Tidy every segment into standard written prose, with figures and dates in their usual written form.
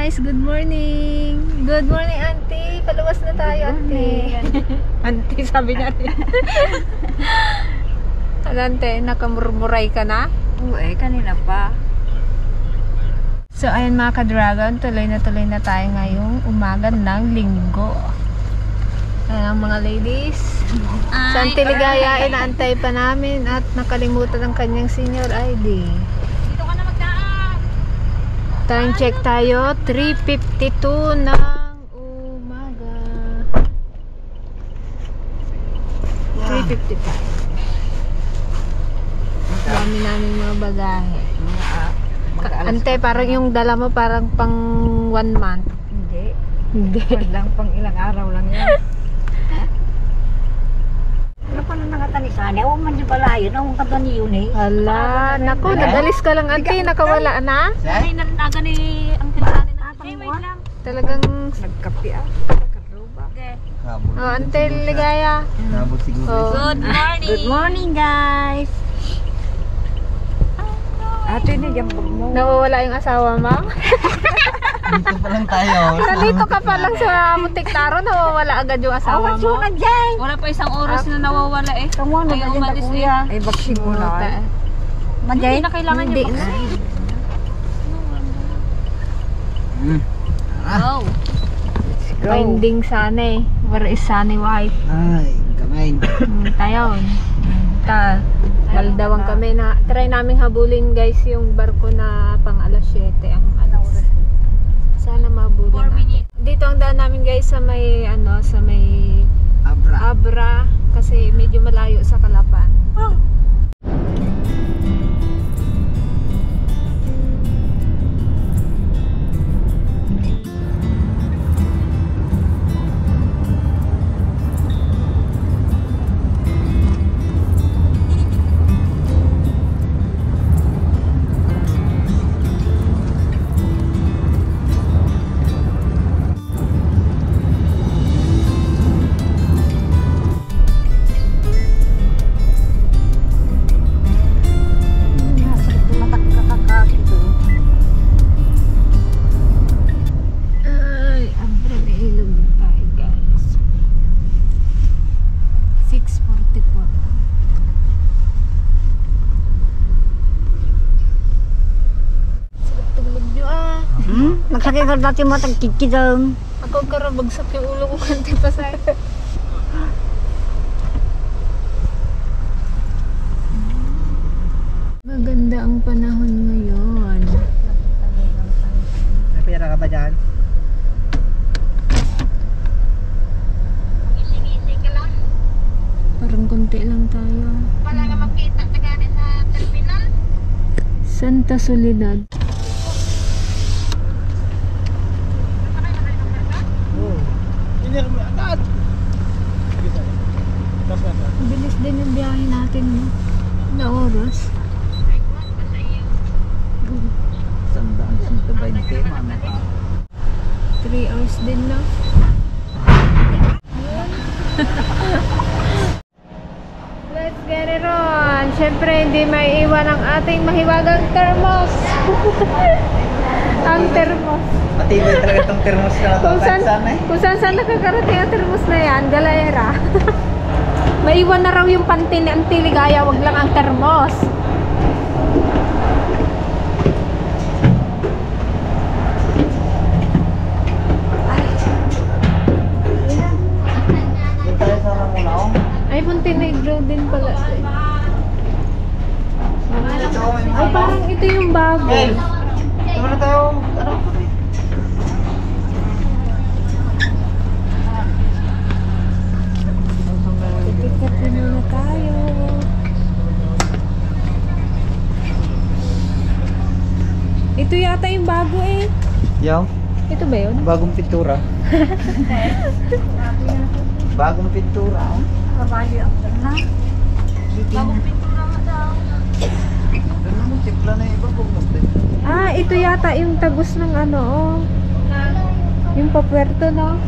guys, good morning. Good morning, auntie. Paluwas na tayo, auntie. Auntie, sabi niya. Alante, nakamurmuray ka na? Oo kanina pa. So, ayan mga ka-dragon, tuloy na tayo ngayong umaga ng linggo. Ayan ang mga ladies. Sa Auntie Ligaya, inaantay pa namin at nakalimutan ang kanyang senior ID. Dito ka na magdaan. Time check tayo, 3:52 ng umaga. 3:55. Dami namin mga bagahe. Ante, parang yung dala mo parang pang 1 month. Hindi. Lang pang ilang araw lang yan. Ano pa na nakatanisan? Ewan man di pala yun. Ang kata ni yun eh. Hala, naku, nag-alis ka lang, auntie, nakawala na. Ay, nanaga ni ang tinsanin na. Ay, wait lang. Talagang, Nagkapi Nagkaruba. oh, Auntie Ligaya. Oh. Good morning. Good morning, guys. Ate na yung bag mo. Nawawala yung asawa mo? Dito pa lang tayo. Nandito ka pa lang sa Muntik Taro, nawawala agad yung asawa mo. Wala pa isang oras na nawawala eh. Kamu na Ayaw din umalis kuya. Ay, vaccine mo na eh. Hindi na kailangan Hindi yung na. Go. Finding Sunny. Where is Sunny White? Ay, kamay. Tayon. Maldawang kami na try naming habulin guys yung barko na pang alas 7 ang alas. Sana mabulin 4 natin. minutes. Dito ang daan namin guys sa may sa may Abra. Abra kasi medyo malayo sa Kalapan. Ay, Abra may ilog tayo guys. 6:44. Sarap tulog nyo ah. Magsakit ka natin mo tagkikidang. Ako karabagsak yung ulo ko kanti pa sa Maganda ang panahon ngayon. May pera ka ba dyan? Parang konti lang tayo. Wala nga makita sa gani sa terminal. Santa Soledad. Oo. Hindi kami agad. Bilis din yung biyahe natin, no? Na oras. Sandaan, 120, mama. 3 hours din na. Let's get it on! Siyempre, hindi may iwan ang ating mahiwagang thermos. Ang thermos. Matibay talaga itong thermos na ito. Kung saan nakakarating ang thermos na yan, galayera. Maiwan na raw yung panty ni Auntie Ligaya, wag lang ang thermos. Doon tayo sa Ramulaong. Ay, Montenegro din pala. Ito, may Ay, parang ito yung bago. Hey! Doon na tayo. Ano? Ticket na muna tayo. Ito yata yung bago eh. Yaw, Ito ba yun? bagong pintura. Bagong pintura. Kabali ang na. Bagong pintura nga daw. Doon naman, tipla na yung iba kung Ah, ito yata yung tagos ng ano, oh. Yung papuerto, no?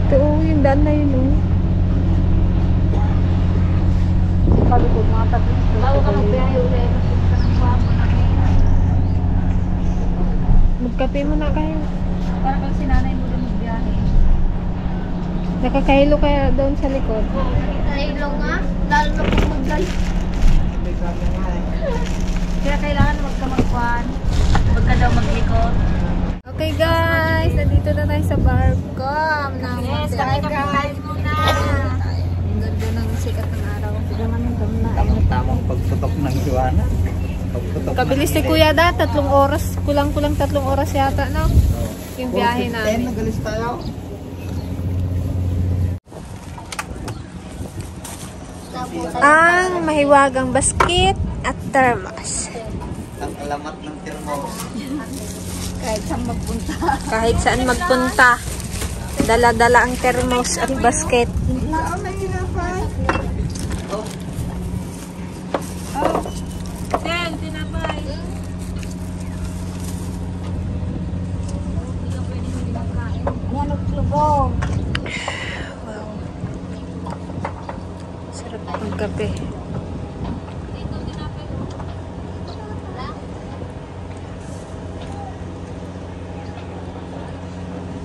Ito, oh, yung daan na yun, oh. Palikod mga tabi. Bago ka magbiyahe ulit. Magkape mo na kayo. Para kang sinanay mo din magbiyahe. Nakakahilo kaya doon sa likod. Kahilo nga. Lalo na kung mag-drive. Kaya kailangan wag ka magkuhan. Wag ka daw maglikot. Okay guys, nandito na tayo sa barko. Yes, kami kakain muna. Ang ganda ng sikat ng araw. Tamang pagputok ng Juana. Kabilis ni Kuya Da, 3 oras. Kulang-kulang 3 oras yata, no? Yung biyahe namin. Nagalis tayo. Ang mahiwagang basket at thermos. Ang alamat ng thermos. Kahit saan magpunta, dala-dala ang thermos at basket. Del, tinapay. Manok lubong. Wow. Sarap ng kape.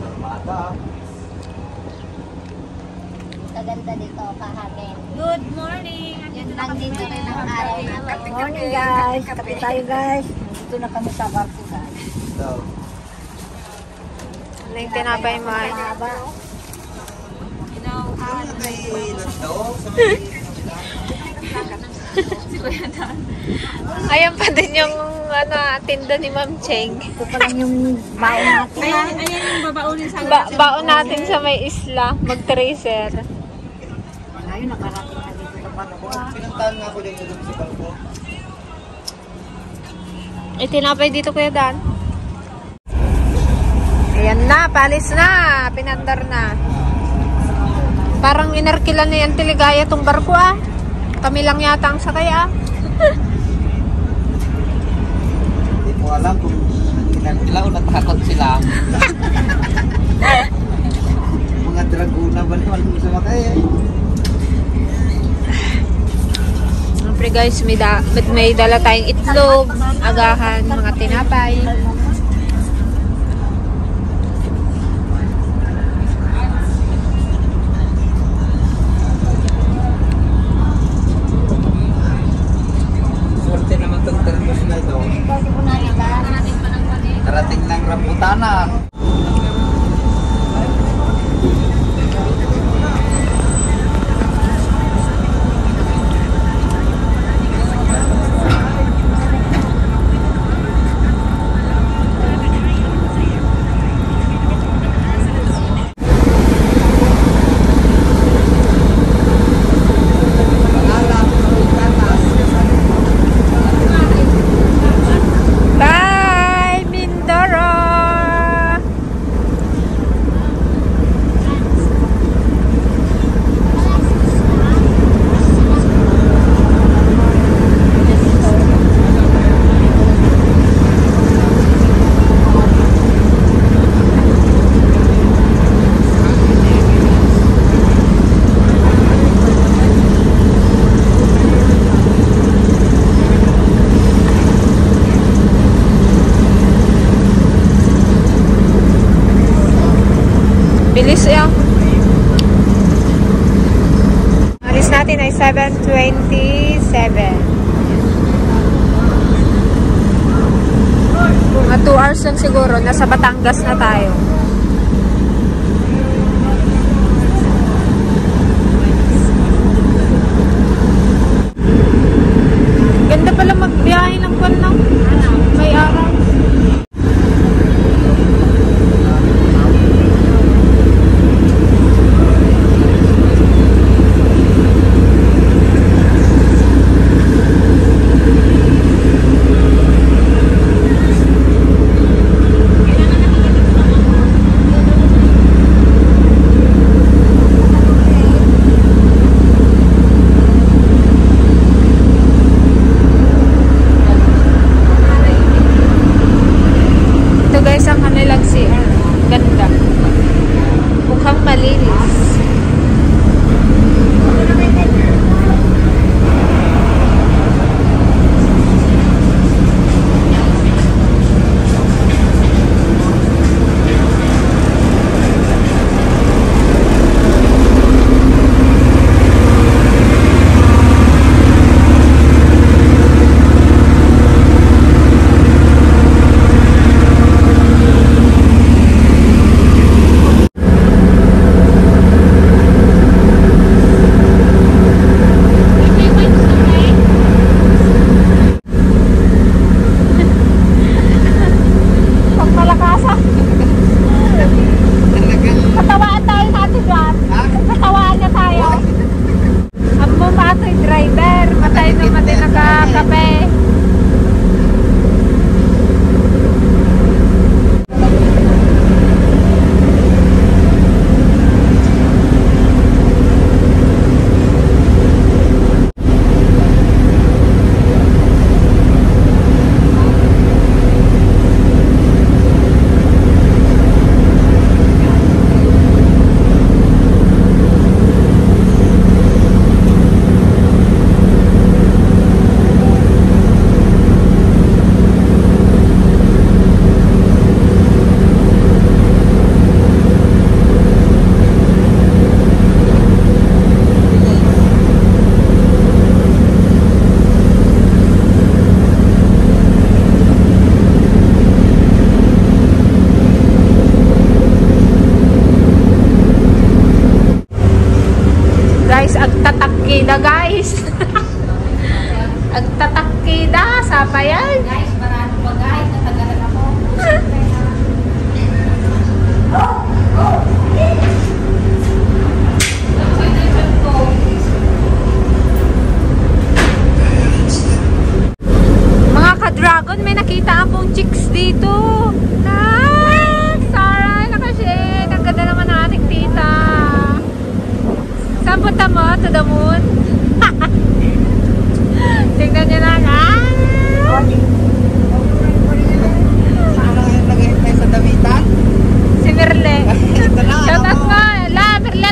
Armada. Kaganda dito kahapin. Good morning. Andito na kami Nandito rin ang ngayon. araw naman. Morning guys. Kape tayo guys. Dito na kami sa barko guys. So, Ano yung tinapay mo ay? Haba. may daw sa may Ayan pa din yung tinda ni Ma'am Cheng. Ito pa lang yung baon natin. Ayan yung babaunin sa Baon natin sa may isla, mag-tracer. Ngayon nakarating na dito sa barko. pinuntahan nga ko din doon sa barko. Tinapay dito Kuya Dan. Ayan na, palis na. Pinandar na. Parang inarkilan na yan Tiligaya tong barko ah. Kami lang yata ang sakay ah. Hindi ko alam kung kinagkila o natakot sila. Mga draguna ba naman kung sumakay eh. Siyempre guys, may dala tayong itlog, agahan, mga tinapay. Swerte naman itong thermos na ito. Kasi ko nakita. Karating ng rambutanan. Bye, Mindoro! Bilis yan. Alis natin ay 7:27. Mga 2 hours lang siguro. Nasa Batangas na tayo. Ganda pala magbiyahe ng kwan ng may araw.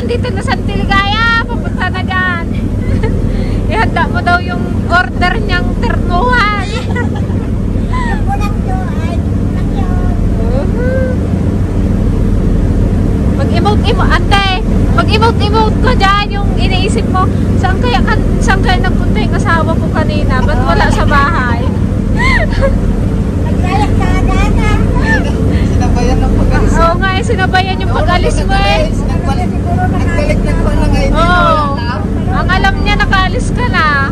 nandito na sa Tiligaya, papunta na dyan. Ihanda mo daw yung order niyang ternuhan. Mag-emote-emote, ate. Mag-emote-emote ko dyan yung iniisip mo. Saan kaya nagpunta yung asawa ko kanina? Ba't wala sa bahay? Sinabayan ng pag-alis. Oo nga, sinabayan yung pag-alis mo eh. Nagbalik na ko ng ID. Oo. Ang alam niya, nakaalis ka na.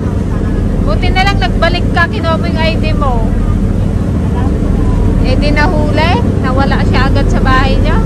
Buti na lang nagbalik ka, kinuha mo yung ID mo. Eh di nahuli, nawala siya agad sa bahay niya.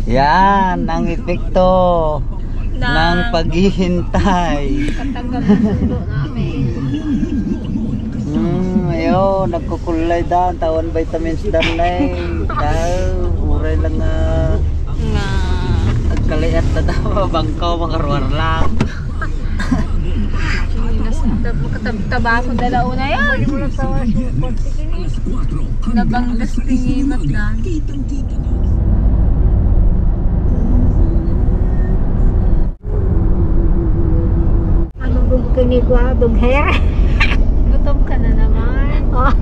Yan ang epekto ng paghihintay. Katagal ng sundo namin. Ayun, nagkukulay daw. Tawan vitamins dan uray lang Nga. nagkaliat na daw. Bangkaw, makaruar lang. Makataba ko dalaw na yan. Nabanggas tingimat na. Ano kini ko dugher? Gutom ka na naman. Oh.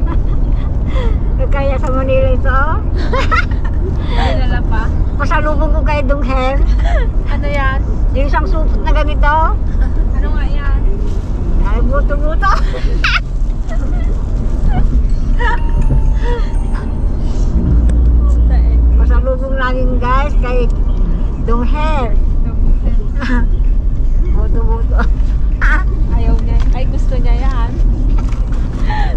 Kaya sa Manila ito. Dinala pa. Pasalubong ko kay dugher. Ano yan? Yung isang supot na ganito. Ano nga yan? Ay, buto-buto. Pasalubong namin guys kay dugher. Buto-buto. Ayaw niya. Ay, gusto niya yan.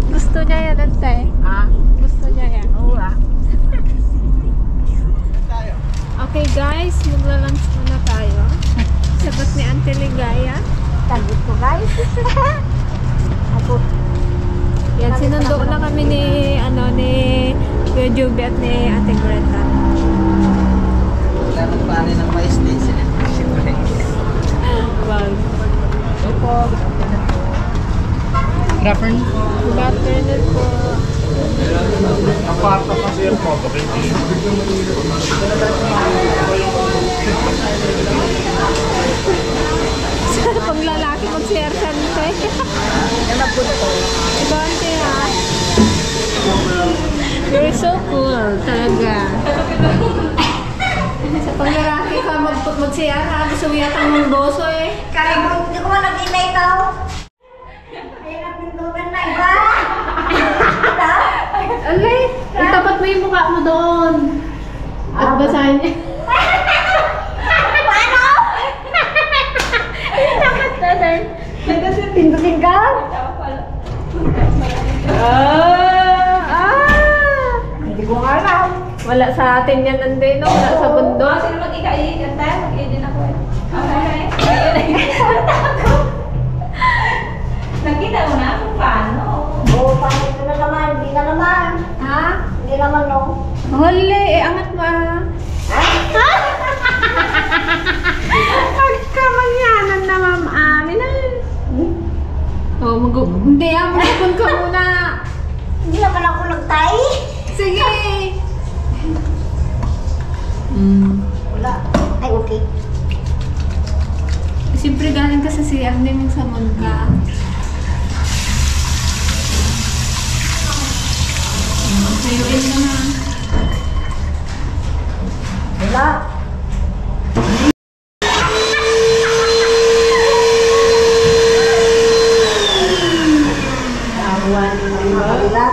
Gusto niya yan, ante. Ah, Gusto niya yan. oo ah. Okay guys, magla-lunch muna tayo. Sagot ni Ante Ligaya. Tagot ko guys. Ako. Yan, sinundo na kami ni Kuya Joby at ni Ate Greta. Wala nang panin ng mais din sila. Siyempre. Wow. Good afternoon. Good afternoon po. Pag lalaki mag-share ka nito eh. Ito ante ha. You're so cool talaga. Sa pag lalaki ka mag-share ha, gusto mo yata mong boso eh. Kaya hindi ko man nag-email ito. Ayun ang pintugan na iba. Alay, itapat mo yung mukha mo doon. At basahin niya. Paano? Itapat na doon. Pindutin ka? Hindi ko alam. Wala sa atin yan nandun, no? Wala sa bundok. Sino mag-ika-iikan tayo? Mag-i-din ako eh. Okay. Nakita mo na kung paano. Oo, paano ito na naman? Hindi na naman. Ha? Hindi naman, no? Huli, angat mo ah. Pagkamanyanan na ma'am amin ah. Oh, hindi ah, magpapun ka muna. Hindi naman ako nagtay. Sige. Wala. Ay, okay. Siyempre galing ka sa CR, hindi mong samon ka. Sayuin mo na. Wala. Wala.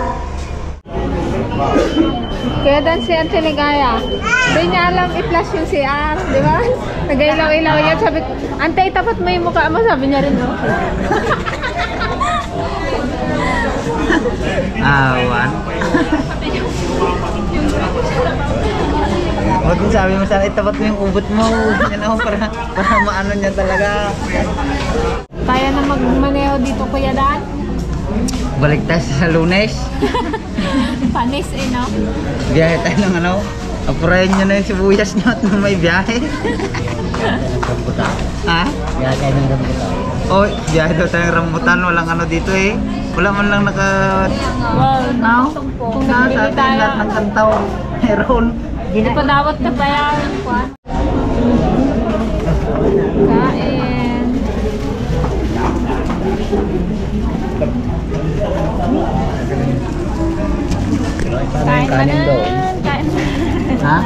Kaya dan si Ante Ligaya. Hindi niya alam i-flash yung CR, di ba? Nag-ilaw-ilaw yan. Sabi ko, Ante, itapat mo yung mukha mo. Sabi niya rin, no? Awan. Huwag kong sabi mo sana, itapat mo yung ubot mo. Yan ako para maano niya talaga. Kaya na magmaneho dito, Kuya Dan? Balik tayo sa Lunes. Panis eh, no? Biyahe tayo ng ano. Apurahin nyo na yung sibuyas nyo at may biyahe. Ha? Biyahe tayo ng rambutan. Oh, biyahe daw tayo ng rambutan. Walang ano dito eh. Wala man lang naka... Wow, No? kung Nasa nagbili atin tayo. lahat ng kantaw. Meron. Hindi pa dapat na bayaran ko. Kain. Kain ka na. Kain na. Ha?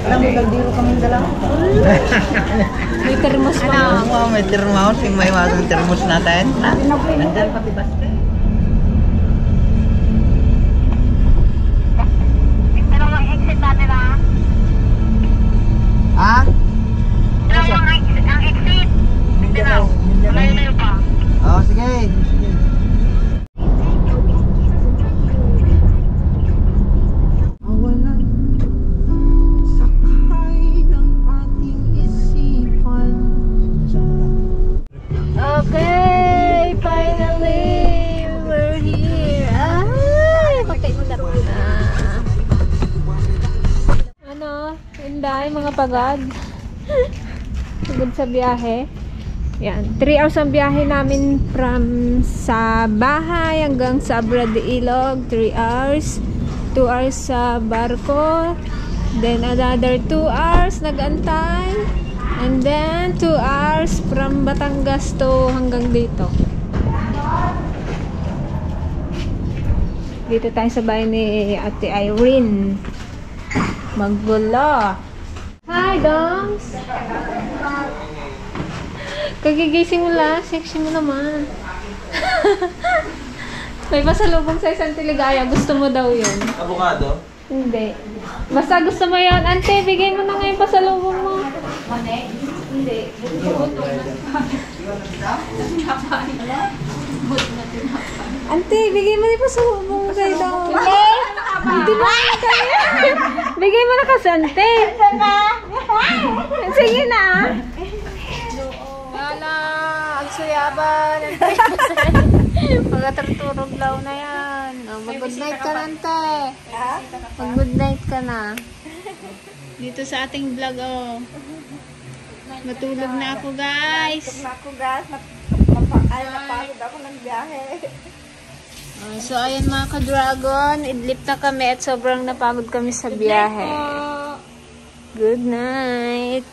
Alam mo, daldiro kami dalawa. May termos pa. Ano? May termos. May masang termos natin. Nandyan pati ba? Pero ang exit natin ah. Ha? Pero ang exit. Hindi na. Malayo pa. Oh, sige. Wala. Sakay na mga pagod. Pagod sa biyahe. Yan. 3 hours ang biyahe namin from sa bahay hanggang sa Abra de Ilog. 3 hours. 2 hours sa barko. Then another 2 hours nag-antay. And then 2 hours from Batangas to hanggang dito. Dito tayo sa bahay ni Ate Irene. Maggulo. Hi, Dongs! Kagigising mo lang. Sexy mo naman. May pasalubong sa isang Tiligaya. Gusto mo daw yun. Avocado? Hindi. Basta gusto mo yun. Ante, bigay mo na nga yung pasalubong mo. Hindi. Ante, bigay mo na yung pasalubong mo kayo daw. Hindi mo na kayo. Bigay mo na kasi, Ante. Sige na. Wala. Ang suyaban. Mga tarturog law na yan. Mag-good night ka na, Ante. Mag-good night ka na. Dito sa ating vlog, oh. Matulog na ako, guys. Napagod ako ng biyahe. So, ayan mga ka-dragon. Idlip na kami at sobrang napagod kami sa biyahe. Good night.